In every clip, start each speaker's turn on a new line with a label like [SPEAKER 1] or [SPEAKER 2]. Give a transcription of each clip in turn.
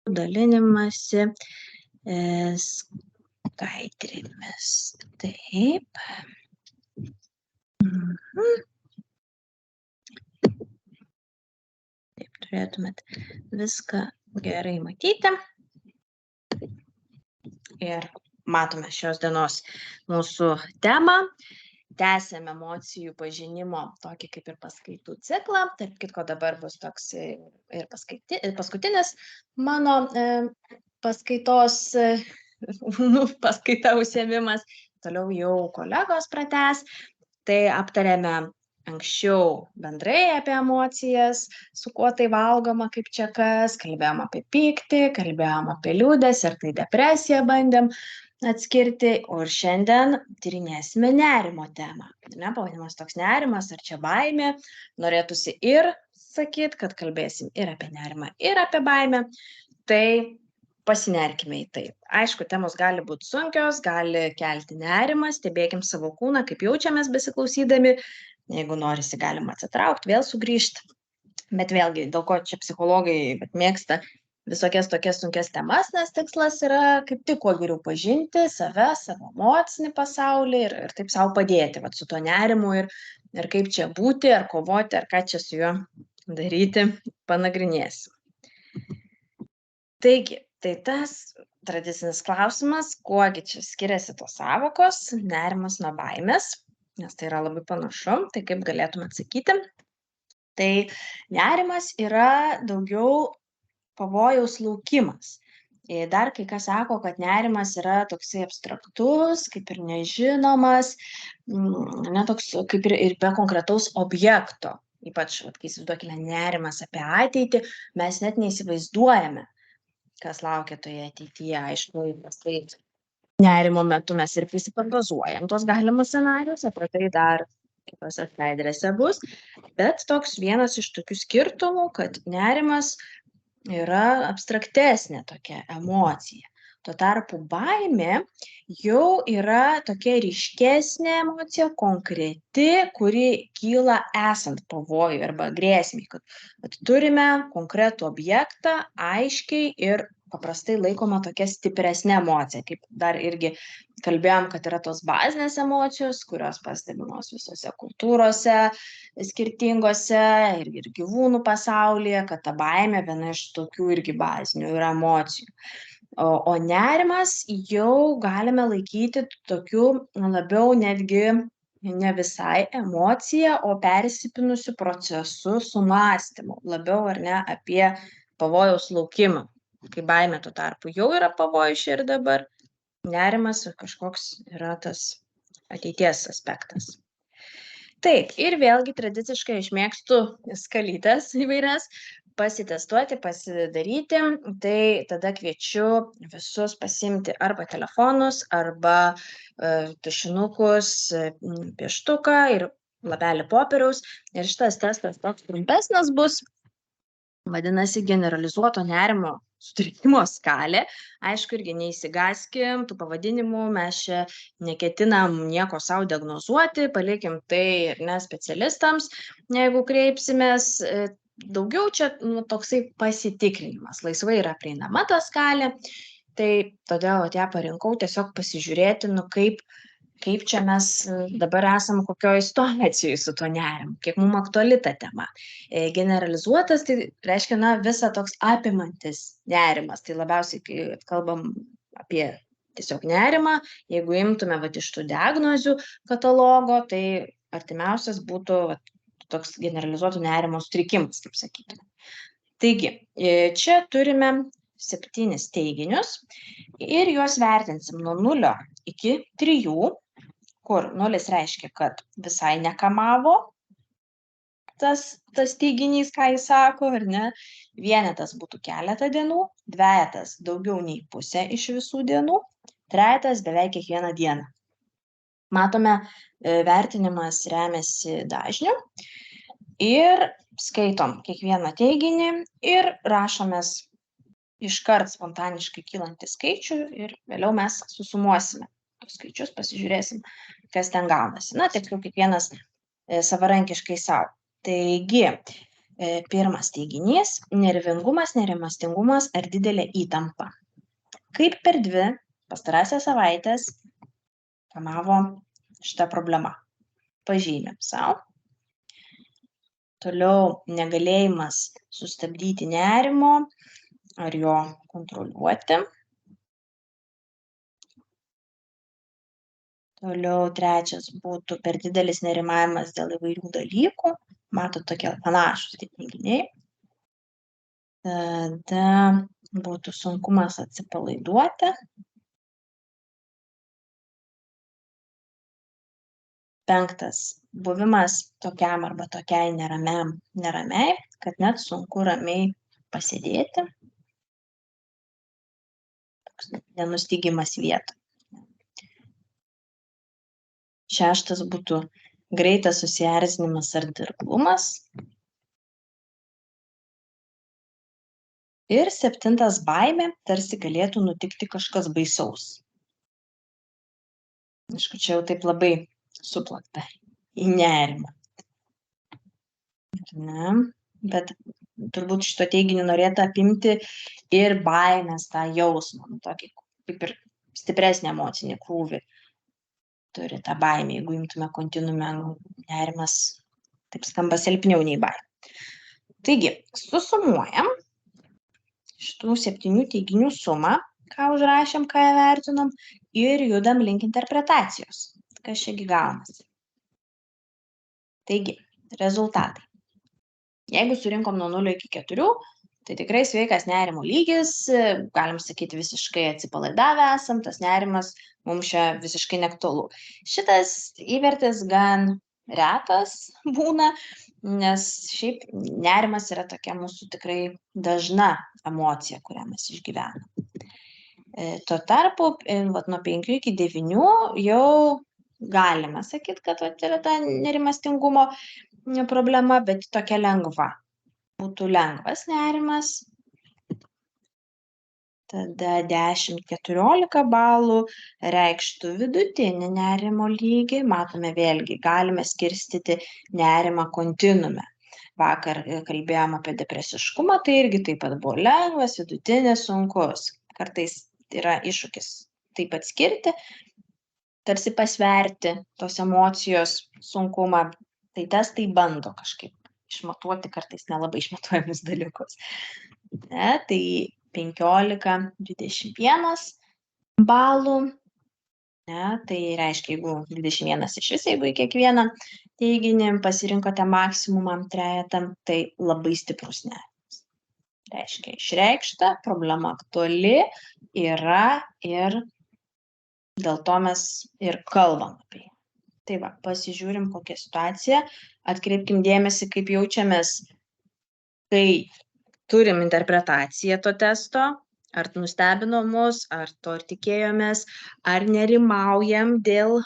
[SPEAKER 1] dalinimąsi skaidrėmis. Taip. Taip, turėtumėt viską gerai matyti. Ir matome šios dienos mūsų temą. Tęsėme emocijų pažinimo tokį kaip ir paskaitų ciklą. Tarp kitko dabar bus toks ir paskutinis mano paskaitos paskaita užsiėmimas. Toliau jau kolegos pratęs. Tai aptarėme anksčiau bendrai apie emocijas, su kuo tai valgoma, kaip čia kas, kalbėjom apie pyktį, kalbėjom apie liūdesį, ar tai depresiją bandėm atskirti, o ir šiandien tyrinėsime nerimo temą. Pavadinimas toks nerimas, ar čia baimė, norėtųsi ir sakyti, kad kalbėsim ir apie nerimą, ir apie baimę, tai pasinerkime į tai. Aišku, temos gali būti sunkios, gali kelti nerimą, stebėkim savo kūną, kaip jaučiamės besiklausydami, jeigu norisi, galima atsitraukti, vėl sugrįžti, bet vėlgi, dėl ko čia psichologai mėgsta visokias tokias sunkias temas, nes tikslas yra kaip tik kuo geriau pažinti save, savo emocinį pasaulį ir taip savo padėti su tuo nerimu ir kaip čia būti, ar kovoti, ar ką čia su juo daryti, panagrinėsim. Taigi, tai tas tradicinis klausimas, kuogi čia skiriasi tos sąvokos, nerimas nuo baimės, nes tai yra labai panašu, tai kaip galėtume atsakyti. Tai nerimas yra daugiau pavojaus laukimas. Dar kai kas sako, kad nerimas yra toksai abstraktus, kaip ir nežinomas, toks kaip ir be konkretaus objekto. Ypač, kai įsivaizduokime nerimas apie ateitį, mes net neįsivaizduojame, kas laukia toje ateityje. Aišku, tai nerimo metu mes ir prisifantazuojam tos galimus scenarius, apie tai dar kitose skaidrėse bus. Bet toks vienas iš tokių skirtumų, kad nerimas yra abstraktesnė tokia emocija. Tuo tarpu baimė jau yra tokia ryškesnė emocija, konkreti, kuri kyla esant pavojui arba grėsmei, kad turime konkretų objektą, aiškiai ir paprastai laikoma tokia stipresnė emocija, kaip dar irgi kalbėjom, kad yra tos bazinės emocijos, kurios pastebimos visose kultūrose skirtingose ir gyvūnų pasaulyje, kad ta baimė viena iš tokių irgi bazinių yra emocijų. O nerimas jau galime laikyti tokiu labiau netgi ne visai emocija, o persipinusiu procesu su mąstymu, labiau ar ne apie pavojaus laukimą. Kai baimė tuo tarpu jau yra pavojus čia ir dabar, nerimas kažkoks yra tas ateities aspektas. Taip, ir vėlgi tradiciškai aš mėgstu skalytes įvairias pasitestuoti, pasidaryti, tai tada kviečiu visus pasiimti arba telefonus, arba tušinukus, pieštuką ir lapelį popieriaus. Ir šitas testas toks trumpesnis bus, vadinasi generalizuoto nerimo sutrikimo skalė. Aišku, irgi neįsigaskim tų pavadinimų, mes čia neketinam nieko savo diagnozuoti, palikim tai ne specialistams, jeigu kreipsimės. Daugiau čia toksai pasitikrinimas, laisvai yra prieinama ta skalė, tai todėl ją parinkau tiesiog pasižiūrėti, kaip čia mes dabar esam kokioj situacijoj su tuo nerimu, kiek mums aktuali ta tema. Generalizuotas tai reiškia, visa toks apimantis nerimas, tai labiausiai, kai kalbam apie tiesiog nerimą, jeigu imtume iš tų diagnozių katalogo, tai artimiausias būtų toks generalizuotų nerimo sutrikimas, kaip sakytume. Taigi, čia turime 7 teiginius ir juos vertinsim nuo 0 iki 3, kur 0 reiškia, kad visai nekamavo tas teiginys, ką jis sako, ar ne. Vienetas būtų keletą dienų, dvejetas daugiau nei pusę iš visų dienų, trejetas beveik kiekvieną dieną. Matome, vertinimas remiasi dažniu ir skaitom kiekvieną teiginį ir rašomės iškart spontaniškai kylantį skaičių ir vėliau mes susumuosime tos skaičius, pasižiūrėsim, kas ten gaunasi. Tiksliau kiekvienas savarankiškai savo. Taigi, Pirmas teiginys – nervingumas, nerimastingumas ar didelė įtampa. Kaip per 2 pastarąsias savaitės kamavo šita problema? Pažymim sau. Toliau negalėjimas sustabdyti nerimo ar jo kontroliuoti. Toliau 3 būtų per didelis nerimavimas dėl įvairių dalykų. Matot, tokie panašus teiginiai. Tada būtų sunkumas atsipalaiduoti. 5 buvimas tokiam arba tokiai neramiai, kad net sunku ramiai pasėdėti. Toks nenustygimas vietoj. 6 būtų greitas susierzinimas ar dirglumas. Ir 7 baimė, tarsi galėtų nutikti kažkas baisaus. Aišku, čia jau taip labai suplakta į nerimą. Ne? Bet turbūt šito teiginiu norėtų apimti ir baimės tą jausmą, tokį kaip ir stipresnį emocinį krūvį turi tą baimę, jeigu imtume kontinuume, nerimas taip skamba silpniau nei baimė. Taigi, susumuojam šitų 7 teiginių sumą, ką užrašėm, ką įvertinom, ir judam link interpretacijos. Kas čiagi gaunasi? Taigi, rezultatai. Jeigu surinkom nuo 0 iki 4, tai tikrai sveikas nerimo lygis, galim sakyti, visiškai atsipalaidavę esam, tas nerimas mums čia visiškai neaktualu. Šitas įvertis gan retas būna, nes šiaip nerimas yra tokia mūsų tikrai dažna emocija, kurią mes išgyvenam. Tuo tarpu, nuo 5 iki 9 jau galime sakyti, kad yra ta nerimastingumo problema, bet tokia lengva. Būtų lengvas nerimas. Tada 10-14 balų reikštų vidutinį nerimo lygį. Matome vėlgi, galime skirstyti nerimą kontinuume. Vakar kalbėjom apie depresiškumą, tai irgi taip pat buvo lengvas, vidutinis, sunkus. Kartais yra iššūkis taip atskirti, tarsi pasverti tos emocijos sunkumą. Tai testai bando kažkaip išmatuoti kartais nelabai išmatuojamus dalykus. Ne, tai 15-21 balų. Ne, tai reiškia, jeigu 21 iš vis, jeigu į kiekvieną teiginį pasirinkote maksimumą trejetą, tai labai stiprus nerimas. Reiškia, išreikšta, problema aktuali yra ir dėl to mes ir kalbam apie ją. Tai va, pasižiūrim kokią situaciją, atkreipkim dėmesį, kaip jaučiamės, kai turim interpretaciją to testo, ar nustebino mus, ar to ir tikėjomės, ar nerimaujam dėl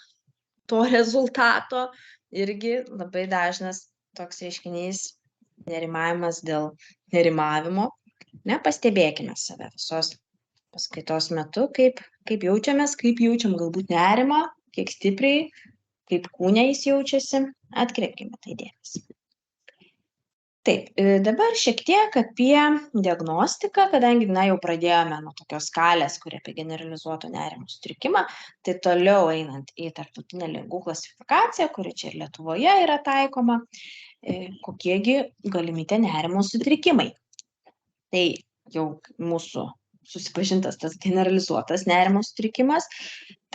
[SPEAKER 1] to rezultato. Irgi labai dažnas toks reiškinys nerimavimas dėl nerimavimo. Pastebėkime save visos paskaitos metu, kaip jaučiamės, kaip jaučiam galbūt nerimą, kiek stipriai, kaip kūne jis jaučiasi, atkreipkime tai dėmesį. Taip, dabar šiek tiek apie diagnostiką, kadangi jau pradėjome nuo tokios skalės, kuri apie generalizuoto nerimo sutrikimą, tai toliau einant į tarptautinę ligų klasifikaciją, kuri čia ir Lietuvoje yra taikoma, kokiegi galimi tie nerimo sutrikimai. Tai jau mūsų susipažintas tas generalizuotas nerimo sutrikimas,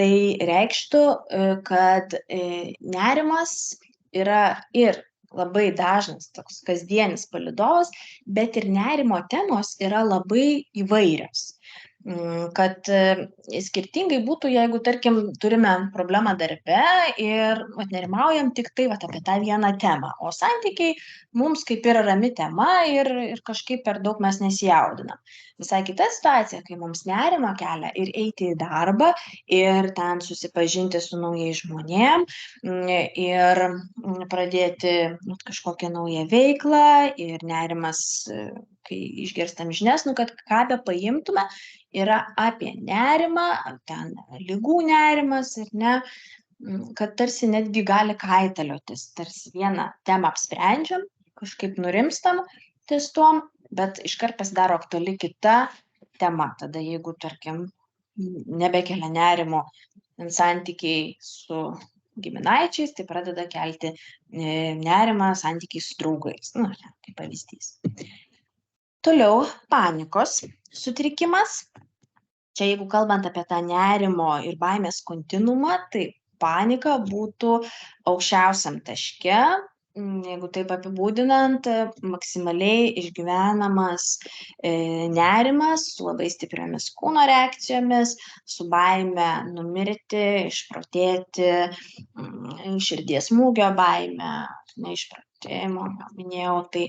[SPEAKER 1] tai reikštų, kad nerimas yra ir labai dažnas toks kasdienis palydovas, bet ir nerimo temos yra labai įvairios. Kad skirtingai būtų, jeigu, tarkim, turime problemą darbe ir nerimaujam tik tai apie tą vieną temą, o santykiai mums kaip yra rami tema ir kažkaip per daug mes nesijaudinam. Visai kita situacija, kai mums nerimą kelia ir eiti į darbą, ir ten susipažinti su naujais žmonėm, ir pradėti kažkokią naują veiklą, ir nerimas, kai išgirstam žinias, kad ką be paimtume, yra apie nerimą, ten ligų nerimas, ir ne, kad tarsi netgi gali kaitaliotis, tarsi vieną temą apsprendžiam, kažkaip nurimstam ties tuom, bet iškart pasidaro aktuali kita tema. Tada jeigu, tarkim, nebekelia nerimo santykiai su giminaičiais, tai pradeda kelti nerimą santykiai su draugais. Nu, kaip pavyzdys. Toliau panikos sutrikimas. Čia jeigu kalbant apie tą nerimo ir baimės kontinuumą, tai panika būtų aukščiausiam taške, jeigu taip apibūdinant, maksimaliai išgyvenamas nerimas su labai stipriomis kūno reakcijomis, su baime numirti, išprotėti, širdies smūgio baime, neišprotėjimo, minėjau, tai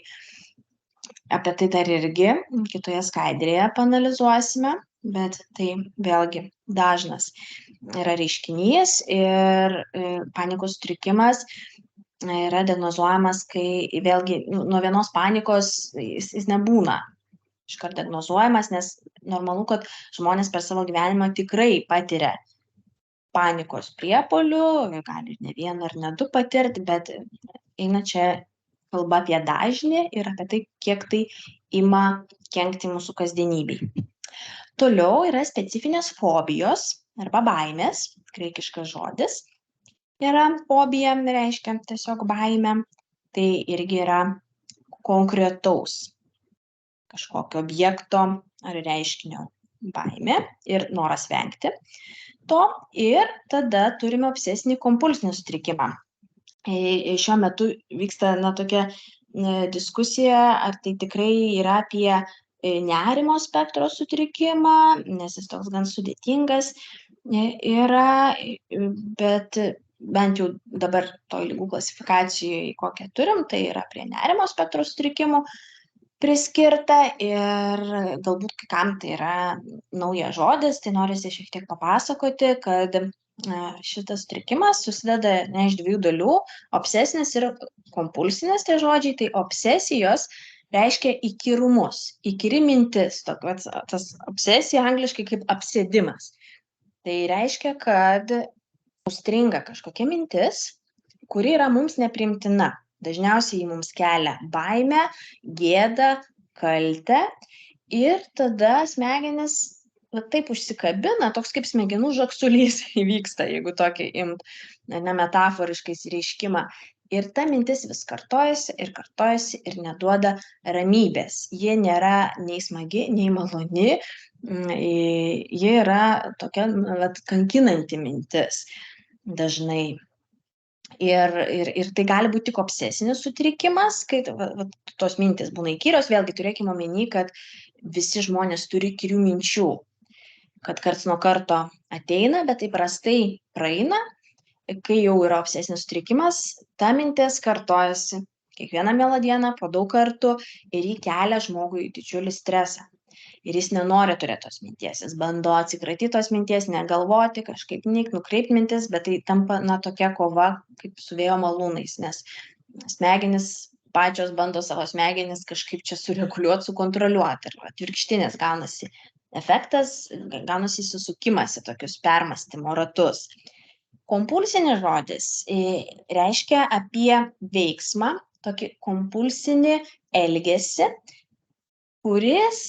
[SPEAKER 1] apie tai dar irgi kitoje skaidrėje panalizuosime, bet tai vėlgi dažnas yra reiškinys ir panikos sutrikimas yra diagnozuojamas, kai vėlgi nuo vienos panikos jis nebūna iškart diagnozuojamas, nes normalu, kad žmonės per savo gyvenimą tikrai patiria panikos priepuolių, gali ir ne vieną ar ne du patirti, bet eina čia kalba apie dažnį ir apie tai, kiek tai ima kenkti mūsų kasdienybei. Toliau yra specifinės fobijos arba baimės, graikiškas žodis. Yra fobija, reiškia tiesiog baimę. Tai irgi yra konkretaus kažkokio objekto ar reiškinio baimė ir noras vengti to. Ir tada turime obsesinį kompulsinį sutrikimą. Šiuo metu vyksta tokia diskusija, ar tai tikrai yra apie nerimo spektro sutrikimą, nes jis toks gan sudėtingas yra, bet bent jau dabar toj ligų klasifikacijoje, kokią turim, tai yra prie nerimo spektro sutrikimų priskirta ir galbūt kai kam tai yra naujas žodis, tai norisi šiek tiek papasakoti, kad šitas sutrikimas susideda iš dviejų dalių - obsesinis ir kompulsinis tie žodžiai. Tai obsesijos reiškia įkyrumus, įkyri mintis, tas obsesija angliškai kaip apsėdimas. Tai reiškia, kad užstringa kažkokia mintis, kuri yra mums nepriimtina. Dažniausiai mums kelia baimę, gėdą, kaltę ir tada smegenis taip užsikabina, toks kaip smegenų žagsulys įvyksta, jeigu tokį imt nemetaforiškai reiškimą. Ir ta mintis vis kartojasi ir neduoda ramybės. Ji nėra nei smagi, nei maloni, ji yra tokia kankinanti mintis dažnai. Ir tai gali būti tik obsesinis sutrikimas, kai tos mintys būna įkyrios. Vėlgi turėkime omeny, kad visi žmonės turi įkyrių minčių, kad karts nuo karto ateina, bet tai prastai praeina. Kai jau yra obsesinis sutrikimas, ta mintis kartojasi kiekvieną mielą dieną po daug kartų ir jį kelia žmogui didžiulį stresą. Ir jis nenori turėti tos minties, jis bando atsikratyti tos minties, negalvoti, kažkaip nukreipti mintis, bet tai tampa tokia kova kaip su vėjo malūnais, nes smegenys pačios bando savo smegenis kažkaip čia sureguliuoti, sukontroliuoti. Ir atvirkštinis gaunasi efektas, gaunasi įsisukimas į tokius permąstymo ratus. Kompulsinis žodis reiškia apie veiksmą, tokį kompulsinį elgesį, kuris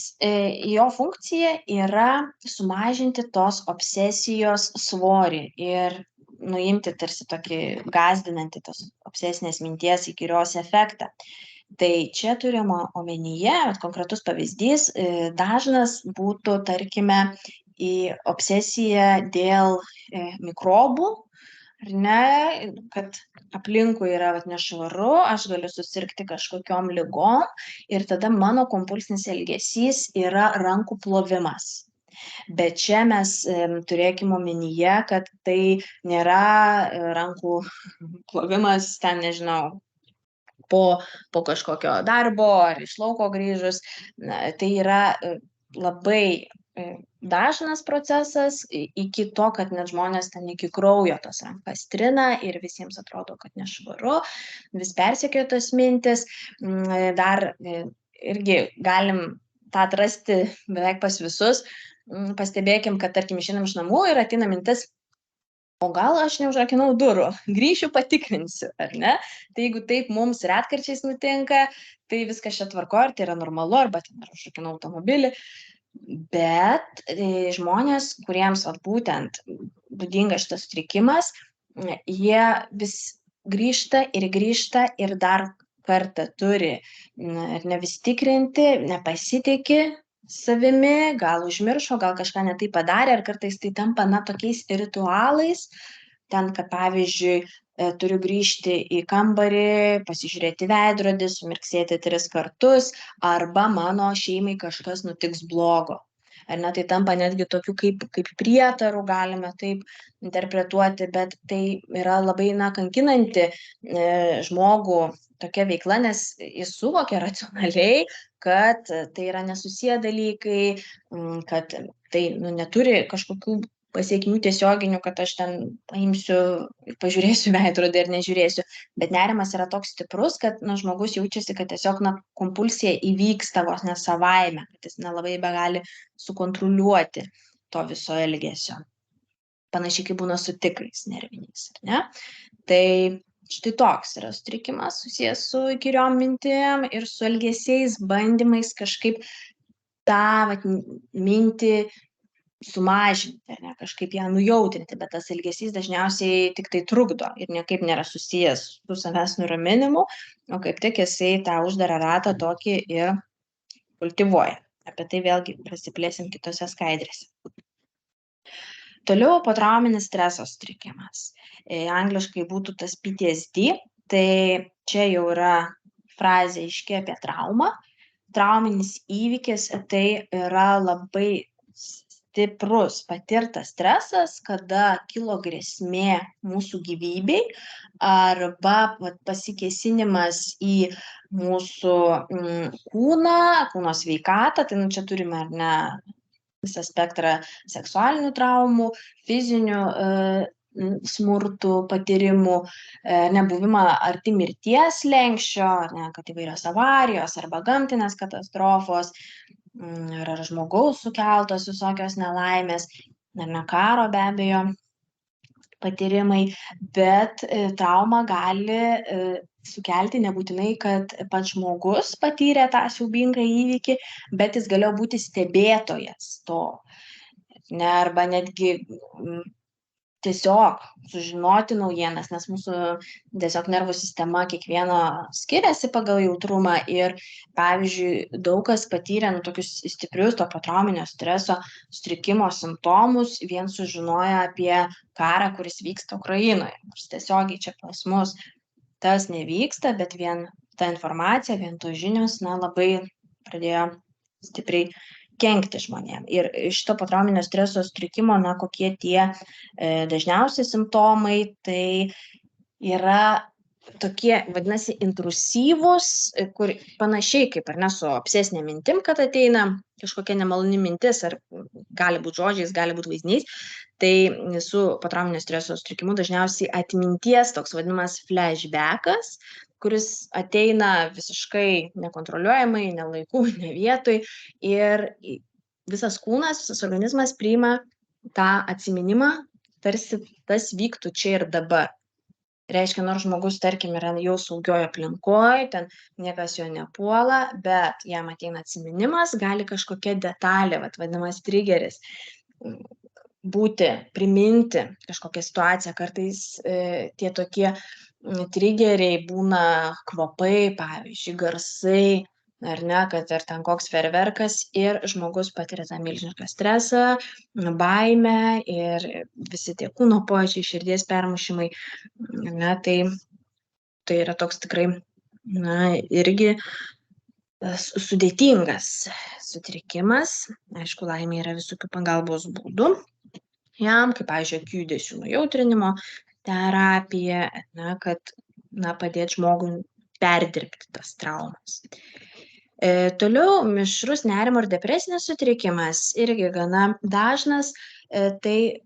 [SPEAKER 1] jo funkcija yra sumažinti tos obsesijos svorį ir nuimti tarsi tokį gąsdinantį tos obsesinės minties įkyrios efektą. Tai čia turima omenyje, konkretus pavyzdys, dažnas būtų, tarkime, į obsesiją dėl mikrobų, ar ne, kad aplinkui yra nešvaru, aš galiu susirgti kažkokiom ligom ir tada mano kompulsinis elgesys yra rankų plovimas. Bet čia mes turėkime omenyje, kad tai nėra rankų plovimas, ten nežinau, po kažkokio darbo ar iš lauko grįžus. Tai yra labai dažnas procesas iki to, kad net žmonės ten iki kraujo tas rankas trina ir visiems atrodo, kad nešvaru, vis persekioja tos mintis. Dar irgi galim tą atrasti beveik pas visus. Pastebėkim, kad tarkim išeinam iš namų ir ateina mintis, o gal aš neužrakinau durų, grįšiu patikrinsiu, ar ne? Tai jeigu taip mums retkarčiais nutinka, tai viskas čia tvarko, ir tai yra normalu, arba ten užrakinau automobilį. Bet žmonės, kuriems būtent būdingas šitas sutrikimas, jie vis grįžta ir dar kartą turi ar ne vis tikrinti, nepasitiki savimi, gal užmiršo, gal kažką ne taip padarė, ar kartais tai tampa tokiais ritualais, ten, kad pavyzdžiui, turiu grįžti į kambarį, pasižiūrėti veidrodį, sumirksėti 3 kartus, arba mano šeimai kažkas nutiks blogo. Ar ne, tai tampa netgi tokių kaip prietarų, galime taip interpretuoti, bet tai yra labai kankinanti žmogų tokia veikla, nes jis suvokia racionaliai, kad tai yra nesusiję dalykai, kad tai neturi kažkokių pasiekmių tiesioginių, kad aš ten paimsiu ir pažiūrėsiu veidrodį ir nežiūrėsiu. Bet nerimas yra toks stiprus, kad žmogus jaučiasi, kad tiesiog kompulsija įvyksta vos ne savaime, kad jis nelabai begali sukontroliuoti to viso elgesio. Panašiai kaip būna su tikrais nerviniais, ar ne? Tai štai toks yra sutrikimas susijęs su įkyriom mintim ir su elgesiais, bandymais kažkaip tą mintį sumažinti, ar ne, kažkaip ją nujautrinti, bet tas elgesys dažniausiai tik tai trukdo ir niekaip nėra susijęs su savęs nuraminimu, o kaip tik jisai tą uždarą ratą tokį ir kultivuoja. Apie tai vėlgi prasiplėsim kitose skaidrėse. Toliau potrauminis streso sutrikimas. Angliškai būtų tas PTSD, tai čia jau yra frazė aiški apie traumą. Trauminis įvykis tai yra labai stiprus patirtas stresas, kada kilo grėsmė mūsų gyvybei arba pasikėsinimas į mūsų kūno sveikatą, tai čia turime ar ne visą spektrą seksualinių traumų, fizinių smurtų patyrimų, nebuvimą arti mirties slenksčio, kad įvairios avarijos arba gamtinės katastrofos, ar žmogaus sukeltos visokios nelaimės, ar ne karo be abejo patyrimai, bet trauma gali sukelti nebūtinai, kad pats žmogus patyrė tą siaubingą įvykį, bet jis galėjo būti stebėtojas to, ne, arba netgi tiesiog sužinoti naujienas, nes mūsų tiesiog nervų sistema kiekvieno skiriasi pagal jautrumą ir, pavyzdžiui, daug kas patyrė tokius stiprius to potrauminio streso sutrikimo simptomus, vien sužinoję apie karą, kuris vyksta Ukrainoje. Nors tiesiogiai čia pas mus tas nevyksta, bet vien ta informacija, vien tos žinios, labai pradėjo stipriai kenkti žmonėm. Ir šito potrauminio streso sutrikimo, kokie tie dažniausi simptomai, tai yra tokie, vadinasi, intrusyvūs, kur panašiai kaip ar ne su obsesinė mintim, kad ateina kažkokia nemaloni mintis, ar gali būti žodžiais, gali būti vaizdiniais, tai su potrauminio streso sutrikimu dažniausiai atminties toks vadinamas flashbackas, kuris ateina visiškai nekontroliuojamai, ne laiku, ne vietoj ir visas kūnas, visas organizmas priima tą atsiminimą, tarsi tas vyktų čia ir dabar. Reiškia, nors žmogus, tarkim, yra jau saugioje aplinkoje, ten niekas jo nepuola, bet jam ateina atsiminimas, gali kažkokia detalė, vadinamas trigeris, būti, priminti kažkokią situaciją. Kartais tie tokie trigeriai būna kvapai, pavyzdžiui, garsai, ar ne, kad ar ten koks fejerverkas ir žmogus patiria tą milžinišką stresą, baimę ir visi tie kūno pojūčiai, širdies permušimai, ne, tai yra toks tikrai, irgi sudėtingas sutrikimas. Aišku, laimė yra visokių pagalbos būdų jam, kaip, pavyzdžiui, akių judesių nujautrinimo terapija, kad padėti žmogui perdirbti tas traumas. Toliau mišrus nerimo ir depresinis sutrikimas irgi gana dažnas, tai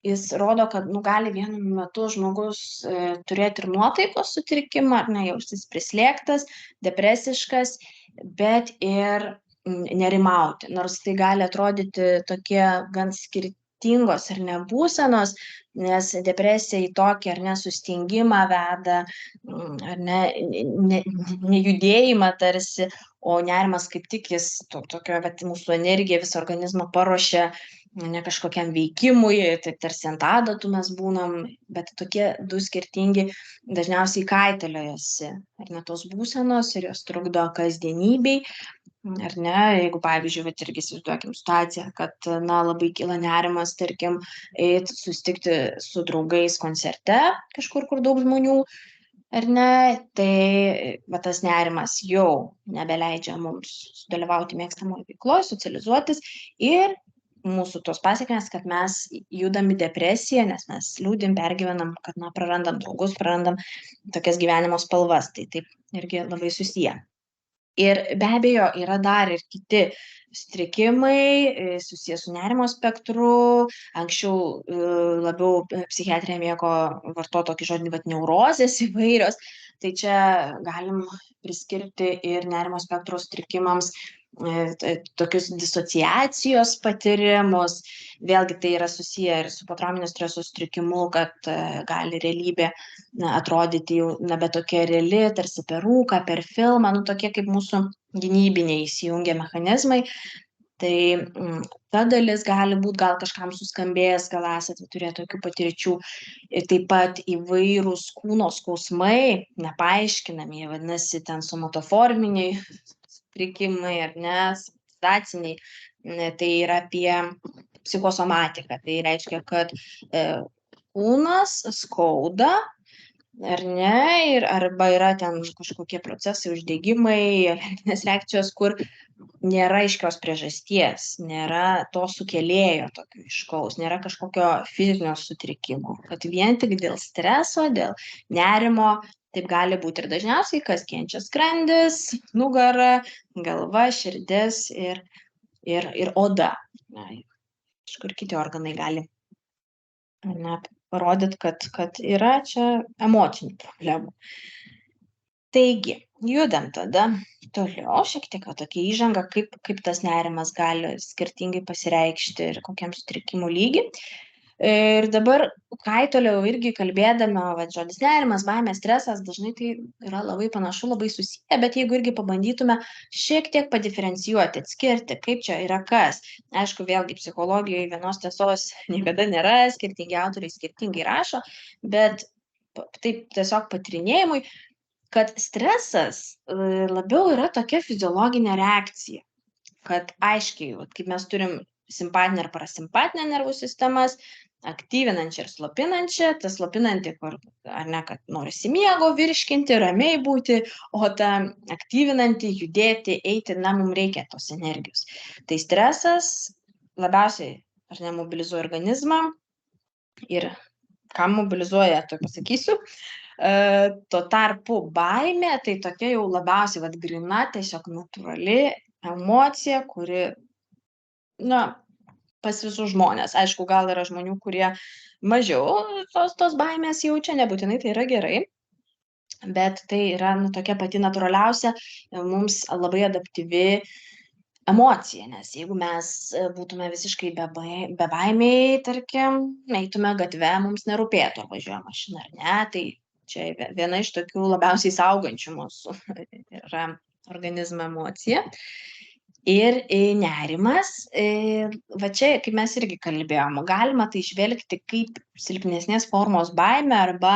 [SPEAKER 1] jis rodo, kad gali vienu metu žmogus turėti ir nuotaikos sutrikimą, ar jaustis prislėgtas, depresiškas, bet ir nerimauti. Nors tai gali atrodyti tokie gan skirtingi skirtingos ar ne būsenos, nes depresija į tokį ar ne sustingimą veda, ar ne nejudėjimą tarsi, o nerimas kaip tik jis tokia vat mūsų energija visą organizmą paruošia ne kažkokiam veikimui, tai tarsi ant adatų mes būnam, bet tokie du skirtingi dažniausiai kaitaliojasi, ar ne tos būsenos ir jos trukdo kasdienybei, ar ne, jeigu pavyzdžiui, vat irgi įsivaizduokim situaciją, kad na labai kyla nerimas, tarkim, eit susitikti su draugais koncerte kažkur, kur daug žmonių, ar ne, tai va tas nerimas jau nebeleidžia mums sudalyvauti mėgstamoj veikloj, socializuotis ir mūsų tos pasekmės, kad mes judam į depresiją, nes mes liūdim, pergyvenam, kad na prarandam draugus, prarandam tokias gyvenimo spalvas, tai taip irgi labai susiję. Ir be abejo yra dar ir kiti sutrikimai susiję su nerimo spektru. Anksčiau labiau psichiatrija mėgo vartot tokį žodį, vat neurozės įvairios, tai čia galim priskirti ir nerimo spektro sutrikimams tokius disociacijos patyrimus. Vėlgi tai yra susiję ir su potrauminio streso sutrikimu, kad gali realybė atrodyti jau nebe tokia reali, tarsi per rūką, per filmą, nu tokie kaip mūsų gynybiniai įsijungia mechanizmai. Tai ta dalis gali būt gal kažkam suskambėjęs, gal esate turėję tokių patirčių. Ir taip pat įvairūs kūno skausmai, nepaaiškinami, jie vadinasi ten somatoforminiai sutrikimai ar ne, situaciniai, tai yra apie psichosomatiką. Tai reiškia, kad kūnas skauda, ar ne, ir arba yra ten kažkokie procesai, uždegimai, alerginės reakcijos, kur nėra aiškios priežasties, nėra to sukėlėjo tokio aiškaus, nėra kažkokio fizinio sutrikimo, kad vien tik dėl streso, dėl nerimo, taip gali būti ir dažniausiai, kas kenčia skrandis, nugara, galva, širdis ir oda. Na, kažkur kiti organai gali parodyt, kad yra čia emocinių problemų. Taigi, judam tada toliau, šiek tiek tokia įžanga, kaip tas nerimas gali skirtingai pasireikšti ir kokiam sutrikimų lygiui. Ir dabar kaitoliau irgi kalbėdama, va, žodis nerimas, baimė, stresas, dažnai tai yra labai panašu, labai susiję, bet jeigu irgi pabandytume šiek tiek padiferencijuoti, atskirti, kaip čia yra kas. Aišku, vėlgi psichologijoje vienos tiesos niekada nėra, skirtingi autoriai skirtingai rašo, bet taip tiesiog patirinėjimui, kad stresas labiau yra tokia fiziologinė reakcija, kad aiškiai, kaip mes turim simpatinę ar parasimpatinę nervų sistemas, aktyvinančią ir slopinančią, ta slopinanti, kur, ar ne, kad norisi miego virškinti, ramiai būti, o ta aktyvinanti, judėti, eiti, na, mums reikia tos energijos. Tai stresas labiausiai, ar ne, mobilizuoja organizmą ir kam mobilizuoja, to pasakysiu. Tuo tarpu baimė, tai tokia jau labiausiai grina, tiesiog natūrali emocija, kuri, na, pas visus žmonės. Aišku, gal yra žmonių, kurie mažiau tos baimės jaučia, nebūtinai tai yra gerai, bet tai yra tokia pati natūraliausia, mums labai adaptyvi emocija, nes jeigu mes būtume visiškai bebaimiai, tarkim, eitume gatve, mums nerūpėtų, ar važiuoja mašina ar ne, tai čia viena iš tokių labiausiai saugančių mūsų yra organizmo emocija. Ir nerimas, va čia, kaip mes irgi kalbėjom, galima tai žvelgti kaip silpnesnės formos baimę arba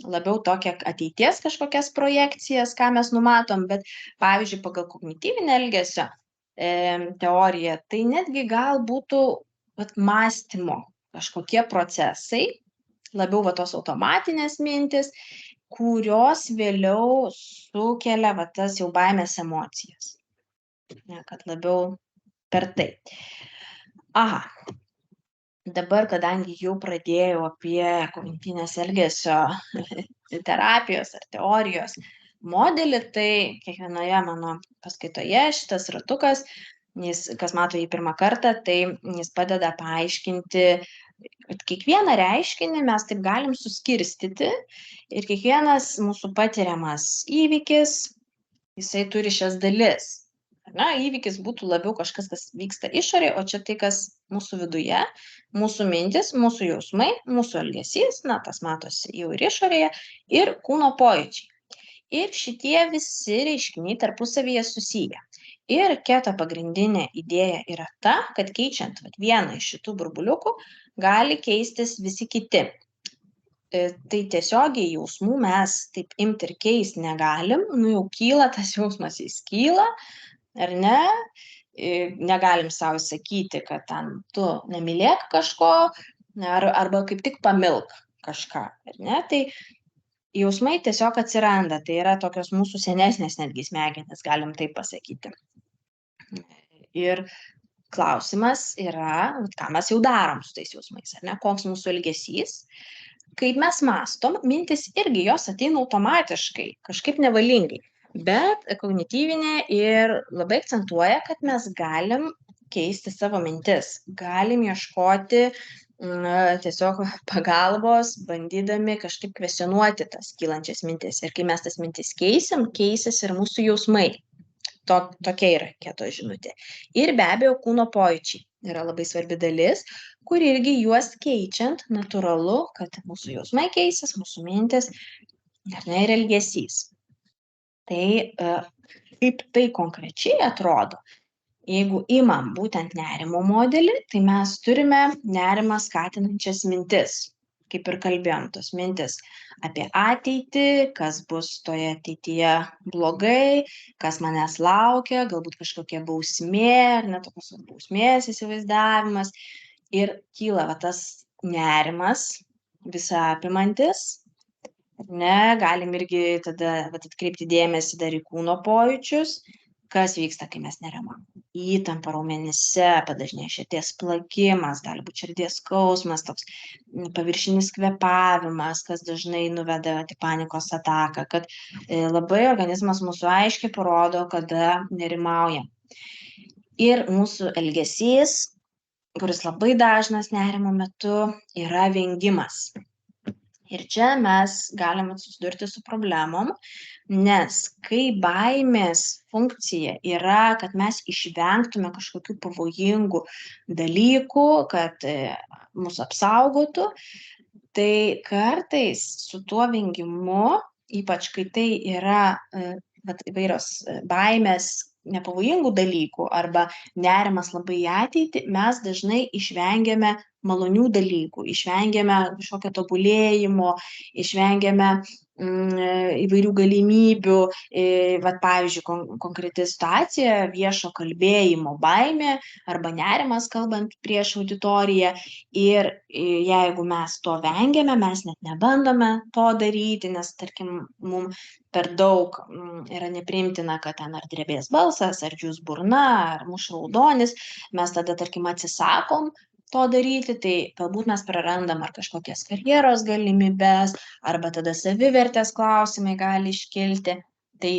[SPEAKER 1] labiau tokią ateities kažkokias projekcijas, ką mes numatom, bet pavyzdžiui, pagal kognityvinę elgesio teoriją, tai netgi gal būtų mąstymo kažkokie procesai, labiau tos automatinės mintis, kurios vėliau sukelia tas jau baimės emocijas. Ne, kad labiau per tai. Aha, dabar, kadangi jau pradėjau apie kognityvinės elgesio terapijos ar teorijos modelį, tai kiekvienoje mano paskaitoje šitas ratukas, kas mato jį pirmą kartą, tai jis padeda paaiškinti, kad kiekvieną reiškinį mes taip galim suskirstyti ir kiekvienas mūsų patiriamas įvykis, jisai turi šias dalis. Na, įvykis būtų labiau kažkas, kas vyksta išorėje, o čia tai, kas mūsų viduje, mūsų mintis, mūsų jausmai, mūsų elgesys, na, tas matosi jau ir išorėje, ir kūno pojūčiai. Ir šitie visi reiškiniai tarpusavyje susiję. Ir keto pagrindinė idėja yra ta, kad keičiant vieną iš šitų burbuliukų, gali keistis visi kiti. Tai tiesiogiai jausmų mes taip imti ir keisti negalim, nu jau kyla tas jausmas, jis kyla, ar ne? Negalim savo sakyti, kad ten tu nemylėk kažko, arba kaip tik pamilk kažką, ar ne? Tai jausmai tiesiog atsiranda, tai yra tokios mūsų senesnės netgi smegenys, galim taip pasakyti. Ir klausimas yra, ką mes jau darom su tais jausmais, ar ne? Koks mūsų elgesys. Kaip mes mąstom, mintis irgi jos ateina automatiškai, kažkaip nevalingai. Bet kognityvinė ir labai akcentuoja, kad mes galim keisti savo mintis, galim ieškoti tiesiog pagalbos, bandydami kažkaip kvestionuoti tas kylančias mintis. Ir kai mes tas mintis keisim, keisis ir mūsų jausmai. Tokia yra keto žinutė. Ir be abejo, kūno pojūčiai yra labai svarbi dalis, kur irgi juos keičiant natūralu, kad mūsų jausmai keisis, mūsų mintis ir elgesys. Tai kaip tai konkrečiai atrodo, jeigu imam būtent nerimo modelį, tai mes turime nerimą skatinančias mintis. Kaip ir kalbėjom, tos mintis apie ateitį, kas bus toje ateityje blogai, kas manęs laukia, galbūt kažkokia bausmė, ar net tokios bausmės įsivaizdavimas. Ir kyla tas nerimas visą apimantis. Ne, galim irgi tada atkreipti dėmesį dar į kūno pojūčius, kas vyksta, kai mes nerimam. Įtampa raumenyse, padažnėja širdies plakimas, gali būti širdies skausmas, toks paviršinis kvėpavimas, kas dažnai nuveda į panikos ataką, kad labai organizmas mūsų aiškiai parodo, kada nerimauja. Ir mūsų elgesys, kuris labai dažnas nerimo metu, yra vengimas. Ir čia mes galime susidurti su problemom, nes kai baimės funkcija yra, kad mes išvengtume kažkokių pavojingų dalykų, kad mus apsaugotų, tai kartais su tuo vengimu, ypač kai tai yra įvairios baimės nepavojingų dalykų arba nerimas labai į ateitį, mes dažnai išvengiame malonių dalykų, išvengiame kažkokio tobulėjimo, išvengiame įvairių galimybių, pavyzdžiui, konkreti situacija, viešo kalbėjimo baimė arba nerimas kalbant prieš auditoriją. Ir jeigu mes to vengiame, mes net nebandome to daryti, nes, tarkim, mums per daug yra nepriimtina, kad ten ar drebės balsas, ar džius burna, ar muš raudonis, mes tada, tarkim, atsisakom to daryti, tai galbūt mes prarandam ar kažkokias karjeros galimybės, arba tada savivertės klausimai gali iškilti. Tai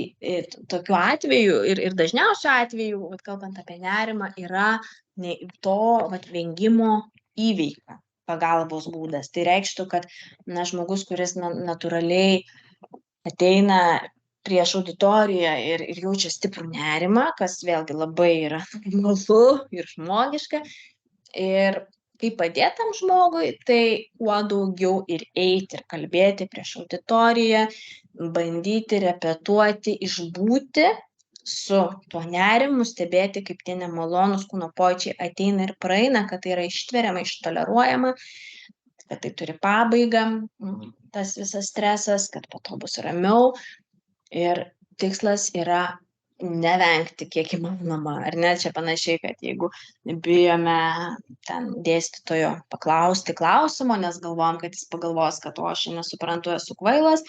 [SPEAKER 1] tokiu atveju ir dažniausiu atveju, kalbant apie nerimą, yra to vengimo įveika pagalbos būdas. Tai reikštų, kad žmogus, kuris natūraliai ateina prieš auditoriją ir jaučia stiprų nerimą, kas vėlgi labai yra normalu ir žmogiška. Ir kaip padėti tam žmogui, tai kuo daugiau ir eiti ir kalbėti prieš auditoriją, bandyti, repetuoti, išbūti su tuo nerimu, stebėti, kaip tie nemalonūs kūno pojūčiai ateina ir praeina, kad tai yra ištveriama, ištoleruojama, kad tai turi pabaigą, tas visas stresas, kad po to bus ramiau. Ir tikslas yra nevengti kiek įmanoma, ar ne? Čia panašiai, kad jeigu bijome ten dėstytojo paklausti klausimo, nes galvom, kad jis pagalvos, kad aš nesuprantu, esu kvailas,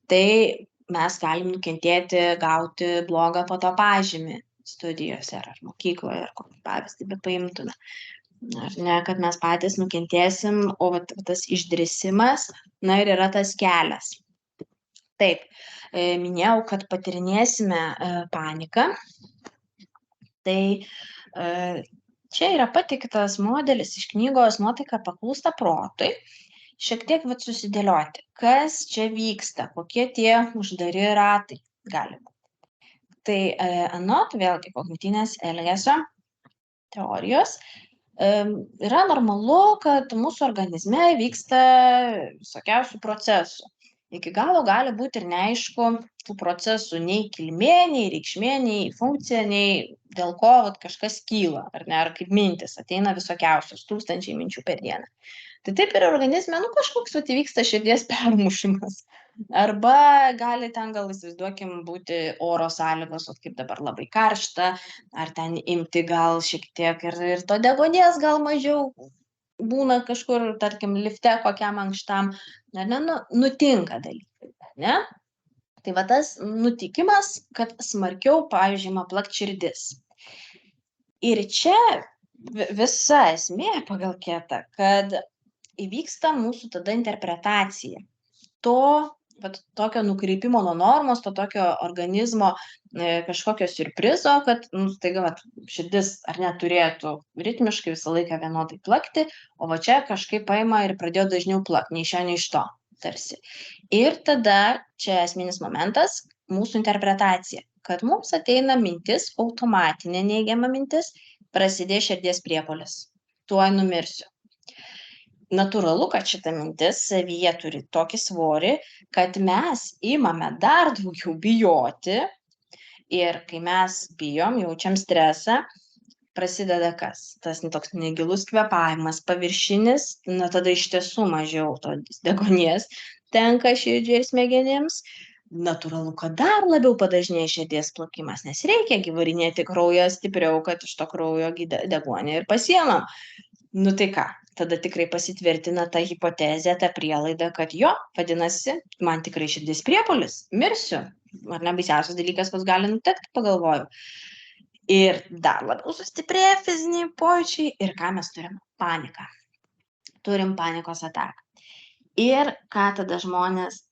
[SPEAKER 1] tai mes galim nukentėti, gauti blogą po to pažymį studijose ar mokykloje, ar kokį pavyzdį bet paimtume. Ar ne, kad mes patys nukentėsim, o tas išdrįsimas, ir yra tas kelias. Taip, minėjau, kad patirinėsime paniką. Tai čia yra pateiktas modelis iš knygos Nuotaika paklūsta protui. Šiek tiek susidėlioti, kas čia vyksta, kokie tie uždari ratai gali būti. Tai anot vėlgi kognityvinės elgesio teorijos, yra normalu, kad mūsų organizme vyksta visokiausių procesų. Iki galo gali būti ir neaišku tų procesų nei kilmė, nei reikšmė, nei funkcija, nei dėl ko kažkas kyla, ar kaip mintis, ateina visokiausios, tūkstančiai minčių per dieną. Tai taip ir organizme, kažkoks įvyksta širdies permušimas. Arba gali ten gal įsivaizduokim būti oro sąlygos, kaip dabar labai karšta, ar ten imti gal šiek tiek ir to deguonies gal mažiau būna kažkur, tarkim, lifte kokiam ankštam, nutinka dalykai, ne? Tai va tas nutikimas, kad smarkiau, pavyzdžiui, ima plakt širdis. Ir čia visa esmė pagal Ketą, kad įvyksta mūsų tada interpretacija to tokio nukreipimo nuo normos, to tokio organizmo kažkokio siurprizo, kad staiga širdis ar neturėtų ritmiškai visą laiką vienodai plakti, o va čia kažkaip paima ir pradėjo dažniau plakti, nei iš šio, nei iš to, tarsi. Ir tada čia esminis momentas, mūsų interpretacija, kad mums ateina mintis, automatinė neigiama mintis, prasidės širdies priepuolis, tuoj numirsiu. Natūralu, kad šita mintis savyje turi tokį svorį, kad mes imame dar daugiau bijoti ir kai mes bijom, jaučiam stresą, prasideda kas? Tas toks negilus kvėpavimas, paviršinis, tada iš tiesų mažiau to deguonies tenka širdžiai ir smegenims. Natūralu, kad dar labiau padažnėja širdies plakimas, nes reikia varinėti kraują stipriau, kad iš to kraujo deguonį ir pasiemam. Tai ką? Tada tikrai pasitvirtina ta hipotezė, ta prielaida, kad jo, vadinasi, man tikrai širdis priepuolis, mirsiu. Ar ne baisiausias dalykas, kas gali nutikti, pagalvoju. Ir dar labiau sustiprėja fiziniai pojūčiai. Ir ką mes turim? Paniką. Turim panikos ataką. Ir ką tada žmonės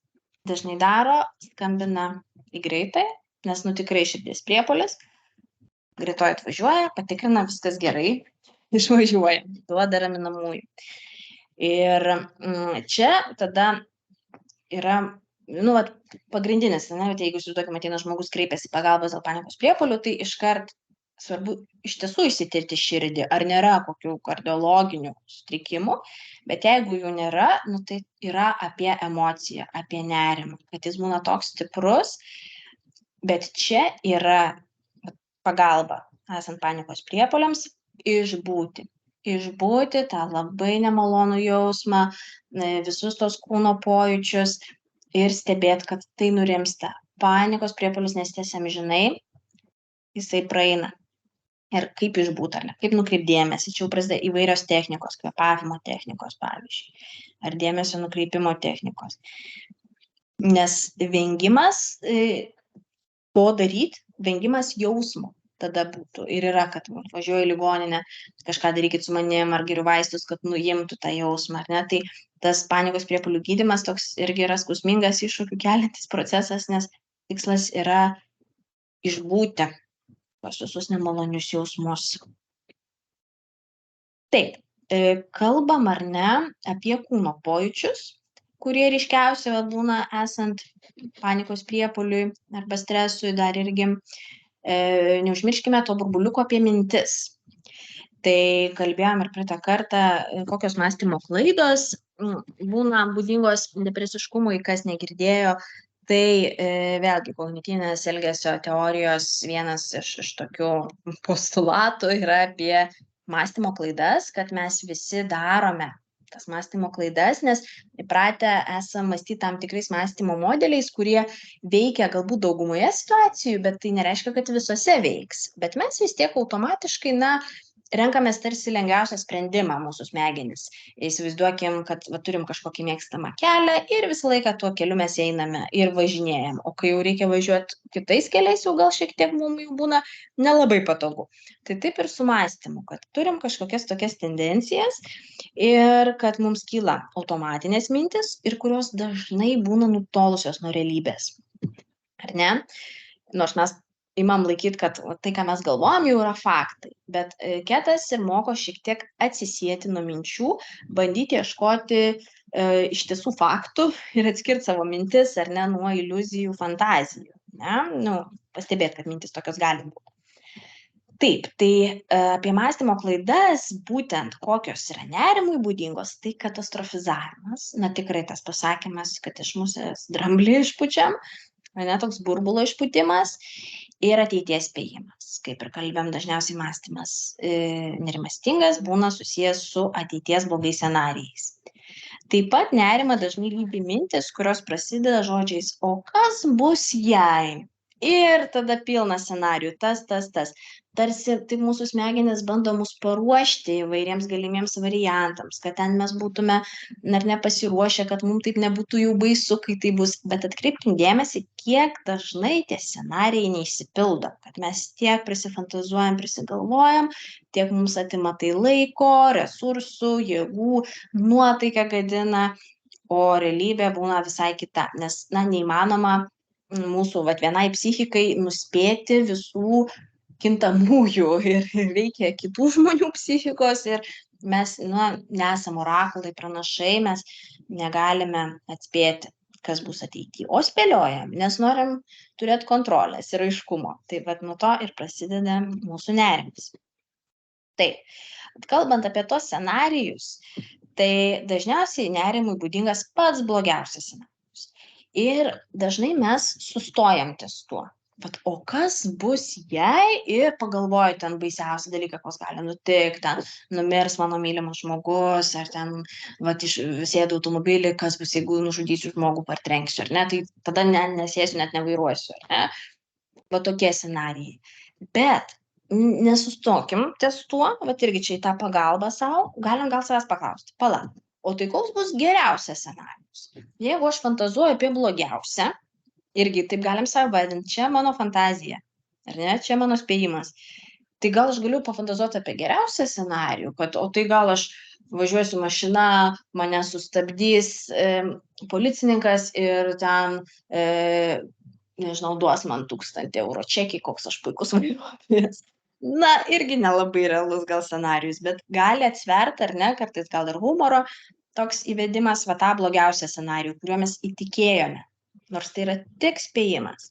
[SPEAKER 1] dažnai daro? Skambina į greitai, nes tikrai širdis priepuolis. Greitoji atvažiuoja, patikrina, viskas gerai. Išvažiuoja, duoda raminamųjų. Ir čia tada yra, pagrindinis, jeigu įsivaizduokime, ateina žmogus kreipiasi pagalbos dėl panikos priepuolių, tai iškart svarbu iš tiesų išsitirti širdį, ar nėra kokių kardiologinių sutrikimų, bet jeigu jų nėra, tai yra apie emociją, apie nerimą, kad jis būna toks stiprus, bet čia yra pagalba, esant panikos priepuoliams, išbūti tą labai nemalonų jausmą, visus tos kūno pojūčius ir stebėti, kad tai nurimsta. Panikos priepuolis nesitęsia amžinai, jisai praeina. Ir kaip išbūti, ar ne? Kaip nukreipti dėmesį. Čia jau prasideda įvairios technikos, kvėpavimo technikos, pavyzdžiui, ar dėmesio nukreipimo technikos. Nes vengimas to daryti, vengimas jausmo. Tada būtų ir yra, kad važiuoju į ligoninę, kažką darykit su manim, ar geriu vaistus, kad nuimtų tą jausmą, ar ne? Tai tas panikos priepuolių gydymas toks irgi yra skausmingas iššūkių keliantis procesas, nes tikslas yra išbūti tuos visus nemalonius jausmus. Taip, kalbam ar ne apie kūno pojūčius, kurie ryškiausiai būna esant panikos priepuoliui arba stresui, dar irgi neužmirškime to burbuliuko apie mintis. Tai kalbėjom ir praeitą kartą, kokios mąstymo klaidos būna būdingos depresiškumui, kas negirdėjo. Tai vėlgi kognityvinės elgesio teorijos vienas iš tokių postulatų yra apie mąstymo klaidas, kad mes visi darome tas mąstymo klaidas, nes įpratę esam mąstyti tam tikrais mąstymo modeliais, kurie veikia galbūt daugumoje situacijų, bet tai nereiškia, kad visose veiks. Bet mes vis tiek automatiškai, renkamės tarsi lengviausią sprendimą mūsų smegenis. Įsivaizduokim, kad turim kažkokį mėgstamą kelią ir visą laiką tuo keliu mes einame ir važinėjam. O kai jau reikia važiuoti kitais keliais, jau gal šiek tiek mums jau būna nelabai patogu. Tai taip ir su mąstymu, kad turim kažkokias tokias tendencijas ir kad mums kyla automatinės mintis ir kurios dažnai būna nutolusios nuo realybės. Ar ne? Nors mes imam laikyti, kad tai, ką mes galvojam, jau yra faktai. Bet Ketas ir moko šiek tiek atsisieti nuo minčių, bandyti ieškoti iš tiesų faktų ir atskirti savo mintis ar ne nuo iliuzijų, fantazijų. ne? Nu, pastebėt, kad mintis tokios gali būti. Taip, tai apie mąstymo klaidas, būtent kokios yra nerimui būdingos, tai katastrofizavimas. Na tikrai tas pasakymas, kad iš musės dramblį išpučiam, ane, toks burbulo išpūtimas ir ateities spėjimas. Kaip ir kalbėjom, dažniausiai mąstymas nerimastingas būna susijęs su ateities blogais scenarijais. Taip pat nerimą dažnai lydi mintis, kurios prasideda žodžiais, o kas bus jei? Ir tada pilna scenarijų, tas. Tarsi taip mūsų smegenys bando mus paruošti įvairiems galimiems variantams, kad ten mes būtume ar nepasiruošę, kad mums taip nebūtų jau baisu, kai tai bus. Bet atkreipkim dėmesį, kiek dažnai tie scenarijai neišsipildo, kad mes tiek prisifantazuojam, prisigalvojam, tiek mums atima tai laiko, resursų, jėgų, nuotaiką gadina, o realybė būna visai kita, nes, na, neįmanoma mūsų vienai psichikai nuspėti visų kintamųjų ir reikia kitų žmonių psichikos ir mes, na, nesam orakulai, pranašai, mes negalime atspėti, kas bus ateityje, o spėliojam, nes norim turėti kontrolės ir aiškumo. Tai vat nuo to ir prasideda mūsų nerimas. Taip, kalbant apie tos scenarijus, tai dažniausiai nerimui būdingas pats blogiausias scenarijus. Ir dažnai mes sustojam ties tuo. Bet o kas bus jei ir pagalvoju ten baisiausią dalyką, kas gali nutikti, ten numirs mano mylimas žmogus, ar ten sėdu automobilį, kas bus, jeigu nužudysiu žmogų, partrenksiu, ar ne, tai tada nesėsiu, net nevairuosiu, ar ne, va tokie scenarijai. Bet nesustokim ties tuo, va irgi čia į tą pagalbą savo, galim gal savęs paklausti, palauk, o tai koks bus geriausias scenarijus? Jeigu aš fantazuoju apie blogiausią, irgi taip galim save vadinti, čia mano fantazija, ar ne, čia mano spėjimas. Tai gal aš galiu pafantazuoti apie geriausią scenarijų, kad o tai gal aš važiuosiu mašina, mane sustabdys policininkas ir ten, nežinau, duos man 1000 eurų čekį, koks aš puikus vairuotojas. Na, irgi nelabai realus gal scenarijus, bet gali atsverti, ar ne, kartais gal ir humoro toks įvedimas va tą blogiausią scenarijų, kuriuo mes įtikėjome. Nors tai yra tik spėjimas.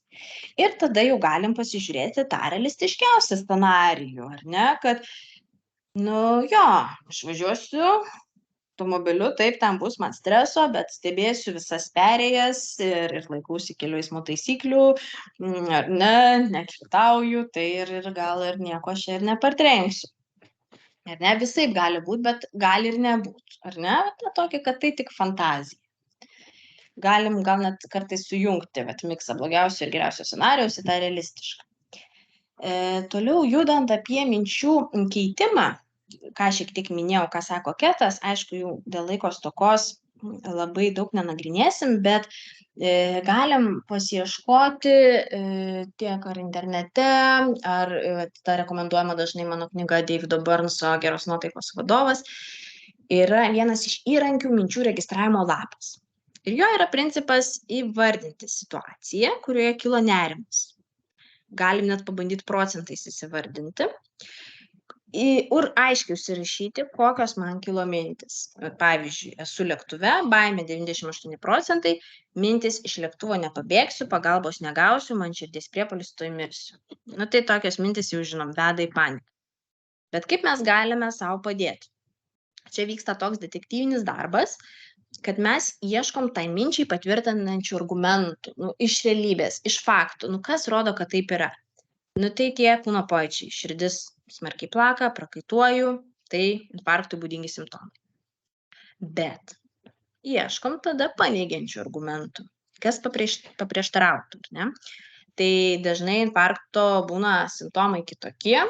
[SPEAKER 1] Ir tada jau galim pasižiūrėti tą realistiškiausią scenarijų, ar ne, kad, nu jo, aš važiuosiu automobiliu, taip, ten bus man streso, bet stebėsiu visas perėjas ir laikausi kelių eismo taisyklių, ar ne, nekritauju, tai ir gal ir nieko aš ir nepartrenksiu. Ar ne, visaip gali būti, bet gali ir nebūti, ar ne, ta tokia, kad tai tik fantazija. Galim gal net kartais sujungti miksą blogiausio ir geriausio scenarijaus į tą realistišką. Toliau judant apie minčių keitimą, ką šiek tiek minėjau, ką sako Ketas, aišku, jau dėl laiko stokos labai daug nenagrinėsim, bet galim pasiieškoti tiek ar internete, ar ta rekomenduojama dažnai mano knyga Davido Burnso Geros nuotaikos vadovas, yra vienas iš įrankių minčių registravimo lapas. Ir jo yra principas įvardinti situaciją, kurioje kilo nerimas. Galim net pabandyti procentais įsivardinti. Ir aiškiai užsirašyti, kokios man kilo mintis. Pavyzdžiui, esu lėktuve, baimė 98%, mintis iš lėktuvo nepabėgsiu, pagalbos negausiu, man širdies priepuolis, tuoj mirsiu. Nu tai tokios mintis jau žinom, veda į paniką. Bet kaip mes galime savo padėti? Čia vyksta toks detektyvinis darbas, kad mes ieškom tai minčiai patvirtinančių argumentų, iš realybės, iš faktų, kas rodo, kad taip yra. Tai tie kūno pojūčiai, širdis smarkiai plaka, prakaituoju, tai infarktui būdingi simptomai. Bet ieškom tada paneigiančių argumentų, kas paprieštarautų, ne? Tai dažnai infarkto būna simptomai kitokie,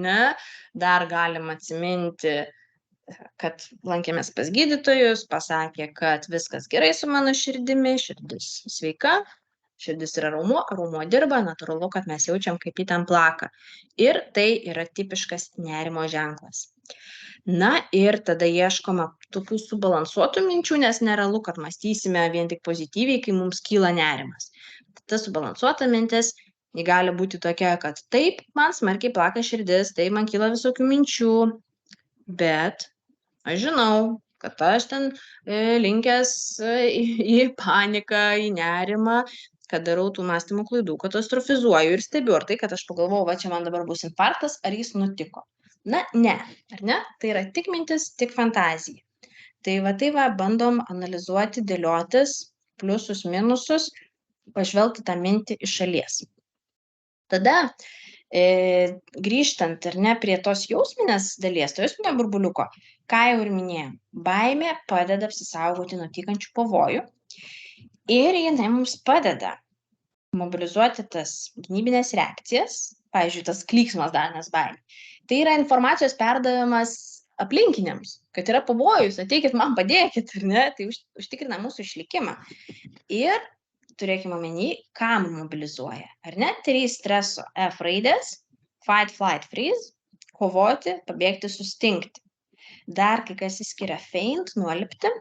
[SPEAKER 1] ne? Dar galim atsiminti, kad lankėmės pas gydytojus, pasakė, kad viskas gerai su mano širdimi, širdis sveika, širdis yra raumuo dirba, natūralu, kad mes jaučiam, kaip jį ten plaka. Ir tai yra tipiškas nerimo ženklas. Na ir tada ieškoma tokių subalansuotų minčių, nes nerealu, kad mąstysime vien tik pozityviai, kai mums kyla nerimas. Ta subalansuota mintis, ji gali būti tokia, kad taip, man smarkiai plaka širdis, taip, man kyla visokių minčių, bet aš žinau, kad aš ten linkęs į paniką, į nerimą kad darau tų mąstymo klaidų, katastrofizuoju ir stebiu, ar tai, kad aš pagalvojau, va čia man dabar bus infarktas, ar jis nutiko. Na, ne, ar ne? Tai yra tik mintis, tik fantazija. Tai va, bandom analizuoti, dėliotis, pliusus, minusus, pažvelgti tą mintį iš šalies. Tada grįžtant ar ne prie tos jausminės dalies, to jausminio burbuliuko, ką jau ir minėjau, baimė padeda apsisaugoti nuo tykančių pavojų ir jinai mums padeda mobilizuoti tas gynybinės reakcijas, pavyzdžiui, tas klyksmas dažnas baimė. Tai yra informacijos perdavimas aplinkiniams, kad yra pavojus, ateikit man padėkit, ar ne, tai užtikrina mūsų išlikimą. Ir turėkime omeny, kam mobilizuoja, ar ne? 3 streso F raidės, fight, flight, freeze, kovoti, pabėgti, sustingti. Dar kai kas įskiria feint, nuolipti,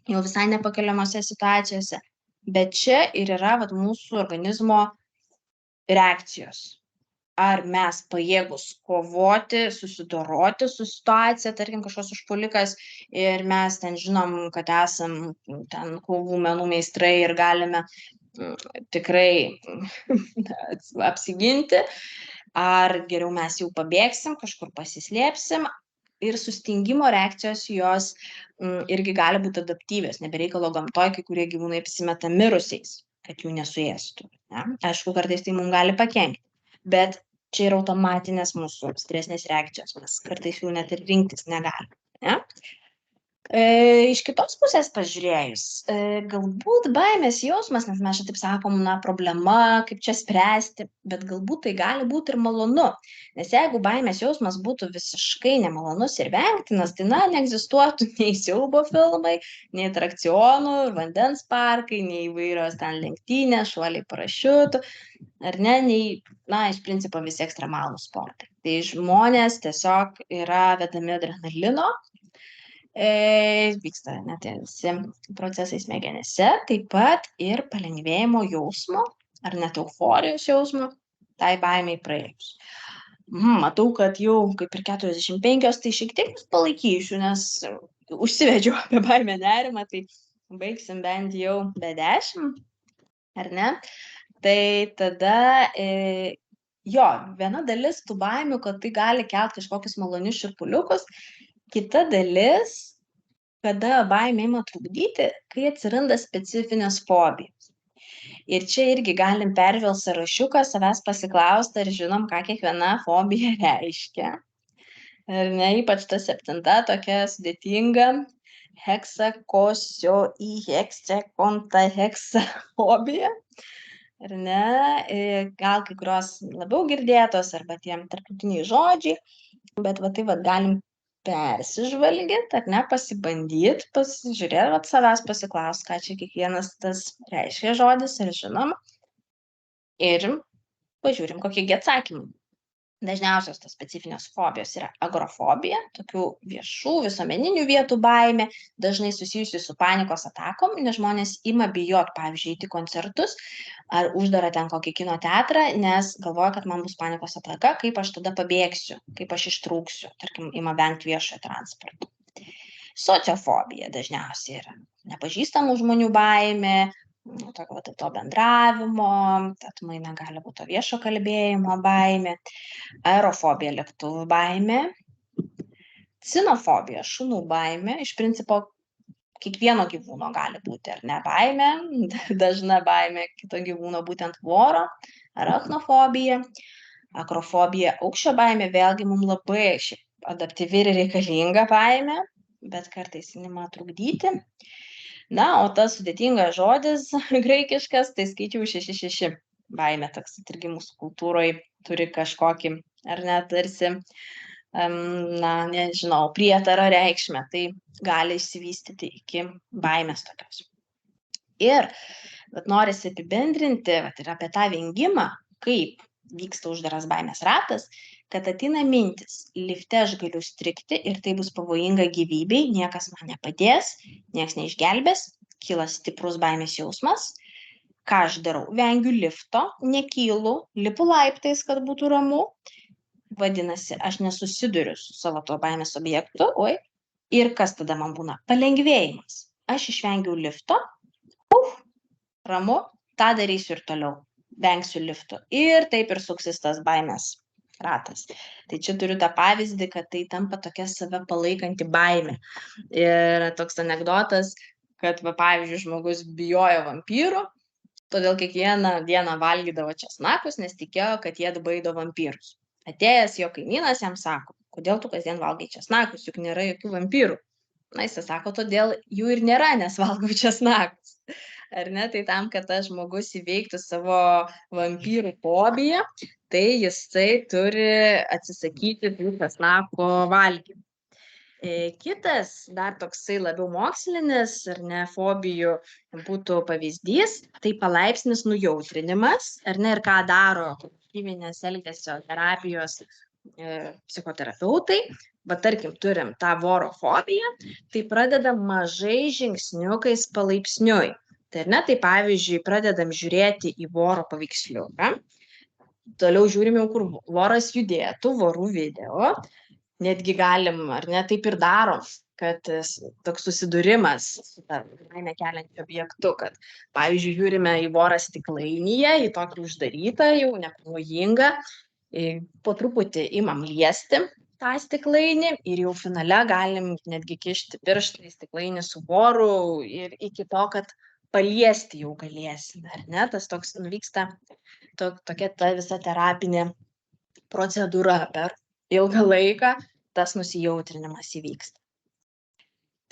[SPEAKER 1] jau visai nepakeliamose situacijose, bet čia ir yra mūsų organizmo reakcijos. Ar mes pajėgus kovoti, susidoroti su situacija, tarkim, kažkoks užpuolikas ir mes ten žinom, kad esam ten kovų menų meistrai ir galime tikrai apsiginti, ar geriau mes jau pabėgsim, kažkur pasislėpsim. Ir sustingimo reakcijos jos irgi gali būti adaptyvios, nebereikalo gamtoj, kai kurie gyvūnai apsimeta mirusiais, kad jų nesuėstų. Ne? Aišku, kartais tai mums gali pakenkti, bet čia yra automatinės mūsų stresinės reakcijos, mes kartais jų net ir rinktis negalime. Ne? Iš kitos pusės pažiūrėjus, galbūt baimės jausmas, nes mes čia taip sakom, problema, kaip čia spręsti, bet galbūt tai gali būti ir malonu, nes jeigu baimės jausmas būtų visiškai nemalonus ir vengtinas, tai neegzistuotų nei siaubo filmai, nei atrakcionų, vandens parkai, nei įvairios ten lenktynės, šuoliai parašiutų, ar ne, nei, iš principo visi ekstremalūs sportai. Tai žmonės tiesiog yra vedami adrenalino, vyksta net visi procesai smegenyse, taip pat ir palengvėjimo jausmo, ar net euforijos jausmo, tai baimiai praėjus. Matau, kad jau kaip ir 45, tai šiek tiek palaikysiu, nes užsivedžiau apie baimę nerimą, tai baigsim bent jau be 10, ar ne? Tai tada, viena dalis tų baimių, kad tai gali kelti kažkokius malonius šiurpuliukus, kita dalis, kada baimė ima trukdyti, kai atsiranda specifinės fobijos. Ir čia irgi galim pervėl sąrašiuką, savęs pasiklausti, ar žinom, ką kiekviena fobija reiškia. Ar ne, ypač ta 7, tokia sudėtinga, heksafobija. Ar ne, gal kai kurios labiau girdėtos, arba tiem tarptautiniai žodžiai, bet tai galim persižvalgyti, ar ne, pasibandyti, pasižiūrėti, savęs pasiklausti, ką čia kiekvienas tas reiškia žodis, ar žinom, ir pažiūrim, kokie atsakymai. Dažniausios tos specifinės fobijos yra agrofobija, tokių viešų, visuomeninių vietų baimė, dažnai susijusi su panikos atakom, nes žmonės ima bijot, pavyzdžiui, eiti koncertus ar uždara ten kokį kino teatrą, nes galvoja, kad man bus panikos ataka, kaip aš tada pabėgsiu, kaip aš ištrūksiu, tarkim, ima vengti viešojo transporto. Sociofobija dažniausiai yra nepažįstamų žmonių baimė, to bendravimo, atmaina gali būti viešo kalbėjimo baimė, aerofobija, lėktuvų baimė, cinofobija, šunų baimė, iš principo kiekvieno gyvūno gali būti, ar ne, baimė, dažna baimė kito gyvūno, būtent voro, arachnofobija, akrofobija, aukščio baimė, vėlgi mums labai adaptyvi ir reikalinga baimė, bet kartais ima trukdyti. O tas sudėtingas žodis graikiškas, tai skaičiau 666 baimė, toks irgi mūsų kultūroje turi kažkokį, ar net tarsi, nežinau, prietarą reikšmę, tai gali išsivystyti iki baimės tokios. Ir norisi apibendrinti ir apie tą vengimą, kaip vyksta uždaras baimės ratas, kad ateina mintis, lifte aš galiu strikti ir tai bus pavojinga gyvybei, niekas man nepadės, niekas neišgelbės, kyla stiprus baimės jausmas. Ką aš darau? Vengiu lifto, nekylu, lipu laiptais, kad būtų ramu. Vadinasi, aš nesusiduriu su savo to baimės objektu. Ir kas tada man būna? Palengvėjimas. Aš išvengiau lifto, ramu, tą darysiu ir toliau, vengsiu liftų. Ir taip ir suksis tas baimės ratas. Tai čia turiu tą pavyzdį, kad tai tampa tokia save palaikanti baimė. Ir toks anekdotas, kad, va, pavyzdžiui, žmogus bijojo vampyrų, todėl kiekvieną dieną valgydavo česnakus, nes tikėjo, kad jie atbaido vampyrus. Atėjęs jo kaimynas jam sako, kodėl tu kasdien valgai česnakus, juk nėra jokių vampyrų. Na, jis sako, todėl jų ir nėra, nes valgau česnakus. Ar ne? Tai tam, kad tas žmogus įveiktų savo vampyrų fobiją, tai jisai turi atsisakyti tų česnako valgymų. Kitas, dar toksai labiau mokslinis, ar ne, fobijų būtų pavyzdys, tai palaipsnis nujautrinimas, ar ne, ir ką daro kognityvinės elgesio terapijos psichoterapeutai. Va, tarkim, turim tą voro fobiją, tai pradedam mažai žingsniukais palaipsniui. Tai, ar ne, tai pavyzdžiui, pradedam žiūrėti į voro paveiksliuką, toliau žiūrim jau, kur voras judėtų, vorų video, netgi galim, ar ne, taip ir darom, kad toks susidūrimas su tą baimę keliančiu objektu, kad, pavyzdžiui, žiūrime į vorą stiklainyje, į tokį uždarytą, jau nepavojingą, po truputį imam liesti tą stiklainį ir jau finale galim netgi kišti pirštą į stiklainį su voru ir iki to, kad paliesti jau galėsime, ar ne, tas toks vyksta tokia ta visa terapinė procedūra per ilgą laiką, tas nusijautrinimas įvyksta.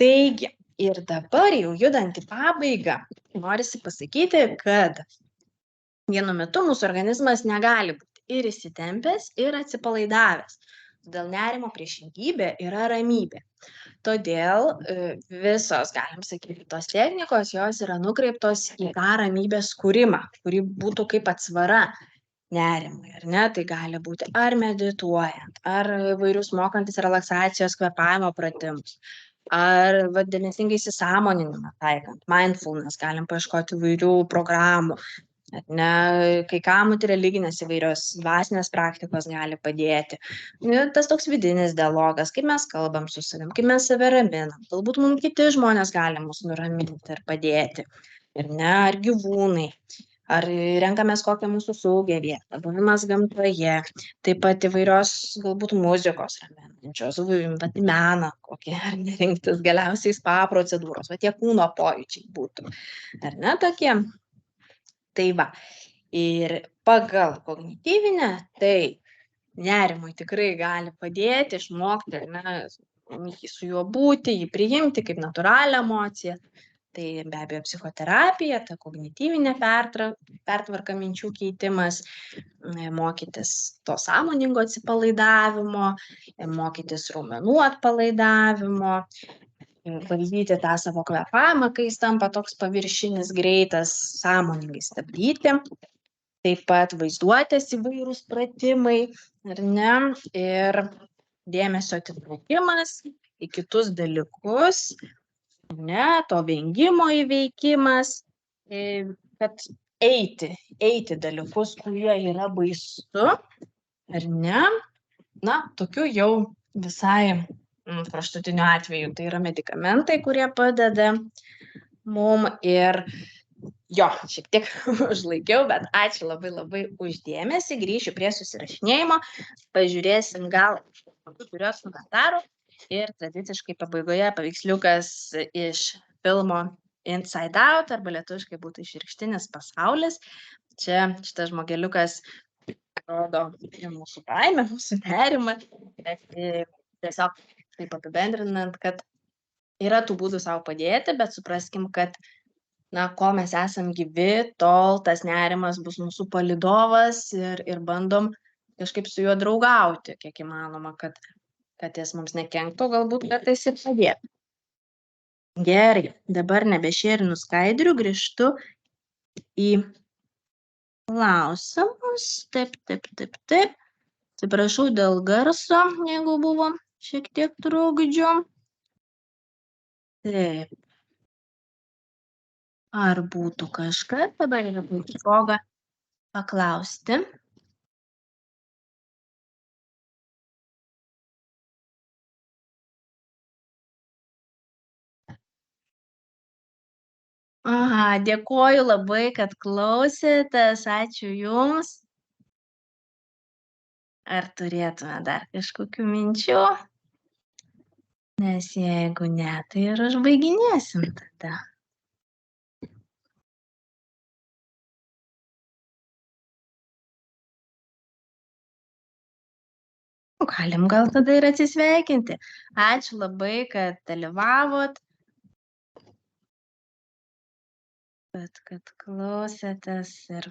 [SPEAKER 1] Taigi, ir dabar jau judant į pabaigą, norisi pasakyti, kad vienu metu mūsų organizmas negali būti ir įsitempęs, ir atsipalaidavęs. Todėl nerimo priešingybė yra ramybė. Todėl visos, galim sakyti, tos technikos, jos yra nukreiptos į tą ramybės kūrimą, kuri būtų kaip atsvara nerimui, ar ne? Tai gali būti ar medituojant, ar įvairius mokantis relaksacijos kvėpavimo pratimus, ar dėmesingai įsisąmoninimą taikant, mindfulness, galim paieškoti įvairių programų. Ne, kai kam religinės įvairios dvasinės praktikos gali padėti. Tas toks vidinis dialogas, kaip mes kalbam su savim, kaip mes save raminam. Galbūt mums kiti žmonės gali mus nuraminti ir padėti. Ir ne, ar gyvūnai, ar renkamės kokią mūsų saugią vietą, buvimas gamtoje, taip pat įvairios galbūt muzikos raminančios, meną kokį, ar nerinktis galiausiai spa procedūros, va tie kūno pojūčiai būtų. Ar ne tokie? Tai va, ir pagal kognityvinę, tai nerimui tikrai gali padėti išmokti, ne, su juo būti, jį priimti kaip natūralią emociją. Tai be abejo psichoterapija, ta kognityvinė pertvarka, minčių keitimas, mokytis to sąmoningo atsipalaidavimo, mokytis raumenų atpalaidavimo, valdyti tą savo kvėpavimą, kai jis tampa toks paviršinis, greitas, sąmoningai stabdyti. Taip pat vaizduotės įvairūs pratimai, ar ne, ir dėmesio atitraukimas į kitus dalykus, ne, to vengimo įveikimas, kad eiti dalykus, kurie yra baisu, ar ne, na, tokiu jau visai kraštutiniu atveju, tai yra medikamentai, kurie padeda mum ir jo, šiek tiek užlaikiau, bet ačiū labai labai už dėmesį, grįšiu prie susirašinėjimo, pažiūrėsim gal kurios komentarų ir tradiciškai pabaigoje paveiksliukas iš filmo Inside Out, arba lietuviškai būtų Išvirkštinis pasaulis. Čia šitas žmogeliukas rodo mūsų baimę, mūsų nerimą, bet tiesiog taip apibendrinant, kad yra tų būdų savo padėti, bet supraskim, kad na, kol mes esam gyvi, tol tas nerimas bus mūsų palydovas ir bandom kažkaip su juo draugauti, kiek įmanoma, kad jis mums nekenktų, galbūt kartais ir padėtų. Gerai, dabar nebešėrinu skaidrių, grįžtu į klausimus. Taip. Atsiprašau dėl garso, jeigu buvo šiek tiek trukdžių. Taip. Ar būtų kažkas, dabar yra puikia proga paklausti. Aha, dėkoju labai, kad klausėtės. Ačiū Jums. Ar turėtume dar kažkokių minčių? Nes jeigu ne, tai ir užbaiginėsim tada. Galim gal tada ir atsisveikinti. Ačiū labai, kad dalyvavot, kad klausėtės ir